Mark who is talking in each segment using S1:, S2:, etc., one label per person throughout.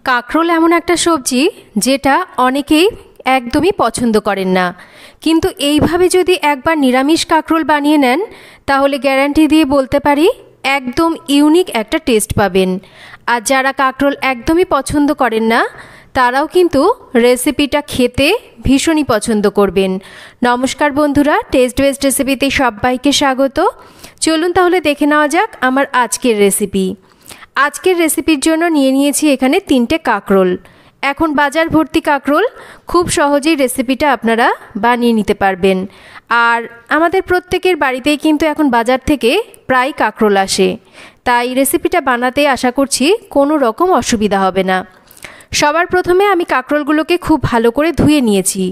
S1: কাঁকরোল এমন একটা সবজি যেটা অনেকেই একদমই পছন্দ করেন না, কিন্তু এইভাবে যদি একবার নিরামিষ কাঁকরোল বানিয়ে নেন তাহলে গ্যারান্টি দিয়ে বলতে পারি একদম ইউনিক একটা টেস্ট পাবেন। আর যারা কাঁকরোল একদমই পছন্দ করেন না তারাও কিন্তু রেসিপিটা খেতে ভীষণই পছন্দ করবেন। নমস্কার বন্ধুরা, টেস্ট বেস্ট রেসিপিতে সবাইকে স্বাগত। চলুন তাহলে দেখে নেওয়া যাক আমার আজকের রেসিপি। আজকের রেসিপির জন্য নিয়ে নিয়েছি এখানে 3টে কাঁকরোল। এখন বাজার ভর্তি কাঁকরোল, খুব সহজেই রেসিপিটা আপনারা বানিয়ে নিতে পারবেন। আর আমাদের প্রত্যেকের বাড়িতেই কিন্তু এখন বাজার থেকে প্রায় কাঁকরোল আসে, তাই রেসিপিটা বানাতে আশা করছি কোনো রকম অসুবিধা হবে না। সবার প্রথমে আমি কাঁকরোলগুলোকে খুব ভালো করে ধুয়ে নিয়েছি।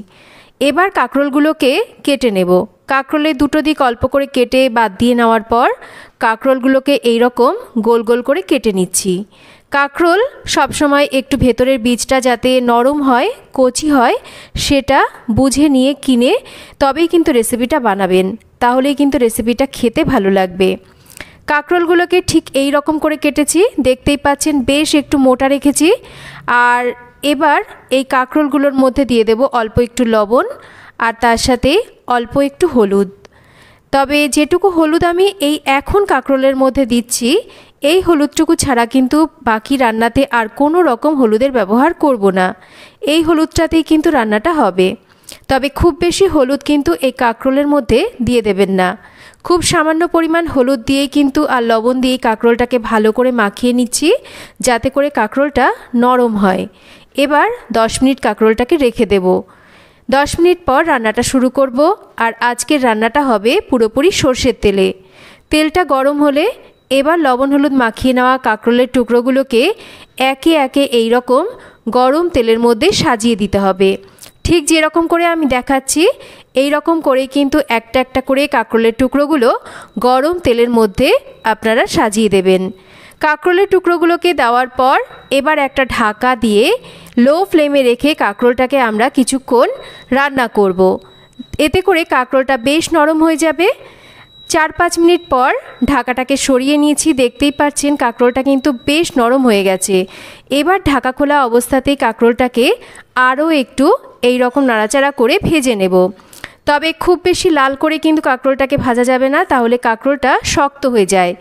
S1: এবার কাঁকরোলগুলোকে কেটে নেব। কাঁকরোলের দুটো দিক অল্প করে কেটে বাদ দিয়ে নেওয়ার পর কাঁকরোলগুলোকে এইরকম গোল গোল করে কেটে নিচ্ছি। কাঁকরোল সবসময় একটু ভেতরের বীজটা যাতে নরম হয়, কচি হয়, সেটা বুঝে নিয়ে কিনে তবেই কিন্তু রেসিপিটা বানাবেন, তাহলেই কিন্তু রেসিপিটা খেতে ভালো লাগবে। কাঁকরোলগুলোকে ঠিক এই রকম করে কেটেছি, দেখতেই পাচ্ছেন বেশ একটু মোটা রেখেছি। আর এবার এই কাঁকরোলগুলোর মধ্যে দিয়ে দেব অল্প একটু লবণ আর তার সাথে অল্প একটু হলুদ। তবে যেটুকু হলুদ আমি এই এখন কাঁকরোলের মধ্যে দিচ্ছি, এই হলুদটুকু ছাড়া কিন্তু বাকি রান্নাতে আর কোনো রকম হলুদের ব্যবহার করব না। এই হলুদটাতেই কিন্তু রান্নাটা হবে। তবে খুব বেশি হলুদ কিন্তু এই কাঁকরোলের মধ্যে দিয়ে দেবেন না। খুব সামান্য পরিমাণ হলুদ দিয়েই কিন্তু আর লবণ দিয়ে কাঁকরোলটাকে ভালো করে মাখিয়ে নিচ্ছি, যাতে করে কাঁকরোলটা নরম হয়। এবার 10 মিনিট কাঁকরোলটাকে রেখে দেব। 10 মিনিট পর রান্নাটা শুরু করব। আর আজকের রান্নাটা হবে পুরোপুরি সর্ষের তেলে। তেলটা গরম হলে এবার লবণ হলুদ মাখিয়ে নেওয়া কাঁকরোলের টুকরোগুলোকে একে একে এই রকম গরম তেলের মধ্যে সাজিয়ে দিতে হবে। ঠিক যেরকম করে আমি দেখাচ্ছি এই রকম করে কিন্তু একটা একটা করে কাঁকরোলের টুকরোগুলো গরম তেলের মধ্যে আপনারা সাজিয়ে দেবেন। কাঁকরোলের টুকরোগুলোকে দেওয়ার পর এবার একটা ঢাকা দিয়ে লো ফ্লেমে রেখে কাঁকরোলটাকে আমরা কিছুক্ষণ রান্না করব। এতে করে কাঁকরোলটা বেশ নরম হয়ে যাবে। 4-5 মিনিট পর ঢাকাটাকে সরিয়ে নিয়েছি, দেখতেই পাচ্ছেন কাঁকরোলটা কিন্তু বেশ নরম হয়ে গেছে। এবার ঢাকা খোলা অবস্থাতেই কাঁকরোলটাকে আরও একটু এই রকম নাড়াচাড়া করে ভেজে নেব। তবে খুব বেশি লাল করে কিন্তু কাঁকরোলটাকে ভাজা যাবে না, তাহলে কাঁকরোলটা শক্ত হয়ে যায়।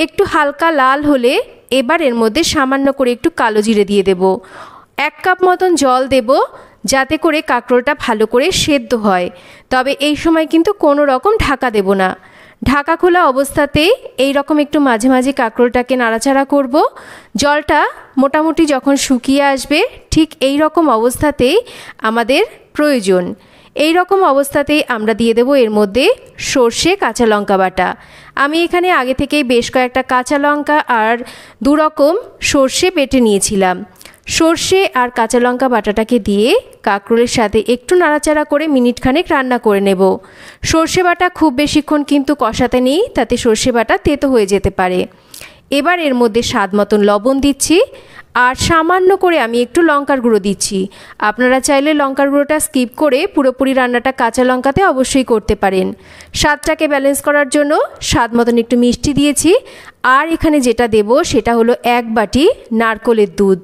S1: একটু হালকা লাল হলে এবার এর মধ্যে সামান্য করে একটু কালো জিরে দিয়ে দেব। 1 কাপ মতন জল দেব, যাতে করে কাঁকরোলটা ভালো করে সেদ্ধ হয়। তবে এই সময় কিন্তু কোনো রকম ঢাকা দেব না। ঢাকা খোলা অবস্থাতেই এই রকম একটু মাঝে মাঝে কাঁকরোলটাকে নাড়াচাড়া করব। জলটা মোটামুটি যখন শুকিয়ে আসবে ঠিক এই রকম অবস্থাতেই আমাদের প্রয়োজন। এই রকম অবস্থাতেই আমরা দিয়ে দেব এর মধ্যে সর্ষে কাঁচা লঙ্কা বাটা। আমি এখানে আগে থেকেই বেশ কয়েকটা কাঁচা লঙ্কা আর 2 রকম সর্ষে বেটে নিয়েছিলাম। সর্ষে আর কাঁচা লঙ্কা বাটাটাকে দিয়ে কাঁকরোলের সাথে একটু নাড়াচাড়া করে মিনিটখানেক রান্না করে নেব। সর্ষে বাটা খুব বেশিক্ষণ কিন্তু কষাতে নেই, তাতে সর্ষে বাটা তেতো হয়ে যেতে পারে। এবার এর মধ্যে স্বাদ মতন লবণ দিচ্ছি আর সামান্য করে আমি একটু লঙ্কার গুঁড়ো দিচ্ছি। আপনারা চাইলে লঙ্কার গুঁড়োটা স্কিপ করে পুরোপুরি রান্নাটা কাঁচা লঙ্কাতে অবশ্যই করতে পারেন। স্বাদটাকে ব্যালেন্স করার জন্য স্বাদ মতন একটু মিষ্টি দিয়েছি। আর এখানে যেটা দেব সেটা হলো 1 বাটি নারকেলের দুধ।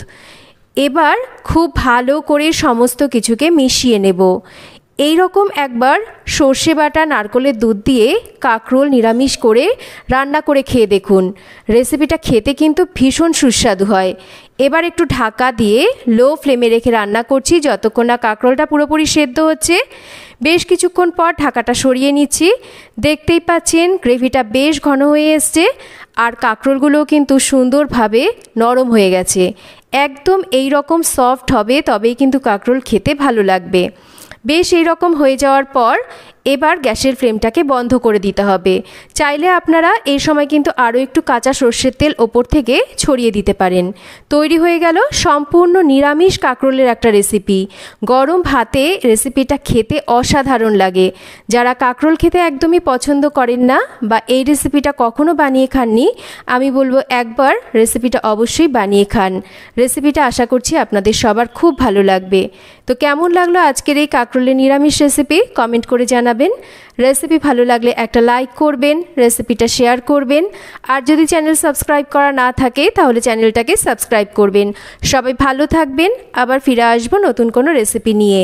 S1: এবার খুব ভালো করে সমস্ত কিছুকে মিশিয়ে নেব। এই রকম একবার সর্ষে বাটা নারকেলের দুধ দিয়ে কাঁকরোল নিরামিষ করে রান্না করে খেয়ে দেখুন, রেসিপিটা খেতে কিন্তু ভীষণ সুস্বাদু হয়। এবার একটু ঢাকা দিয়ে লো ফ্লেমে রেখে রান্না করছি যতক্ষণ না কাঁকরোলটা পুরোপুরি সেদ্ধ হচ্ছে। বেশ কিছুক্ষণ পর ঢাকাটা সরিয়ে নিচ্ছি। দেখতেই পাচ্ছেন গ্রেভিটা বেশ ঘন হয়ে এসছে আর কাঁকরোলগুলোও কিন্তু সুন্দরভাবে নরম হয়ে গেছে। একদম এই রকম সফট হবে, তবেই কিন্তু কাঁকরোল খেতে ভালো লাগবে। বেশ এই রকম হয়ে যাওয়ার পর এবার গ্যাসের ফ্লেমটাকে বন্ধ করে দিতে হবে। চাইলে আপনারা এই সময় কিন্তু আরও একটু কাঁচা সর্ষের তেল ওপর থেকে ছড়িয়ে দিতে পারেন। তৈরি হয়ে গেল সম্পূর্ণ নিরামিষ কাঁকরোলের একটা রেসিপি। গরম ভাতে রেসিপিটা খেতে অসাধারণ লাগে। যারা কাঁকরোল খেতে একদমই পছন্দ করেন না বা এই রেসিপিটা কখনো বানিয়ে খাননি, আমি বলবো একবার রেসিপিটা অবশ্যই বানিয়ে খান। রেসিপিটা আশা করছি আপনাদের সবার খুব ভালো লাগবে। তো কেমন লাগলো আজকের এই কাঁকরোলের নিরামিষ রেসিপি কমেন্ট করে জানাবেন। জানাবেন। রেসিপি ভালো লাগলে একটা লাইক করবেন, রেসিপিটা শেয়ার করবেন, আর যদি চ্যানেল সাবস্ক্রাইব করা না থাকে তাহলে চ্যানেলটাকে সাবস্ক্রাইব করবেন। সবাই ভালো থাকবেন, আবার ফিরে আসবো নতুন কোনো রেসিপি নিয়ে।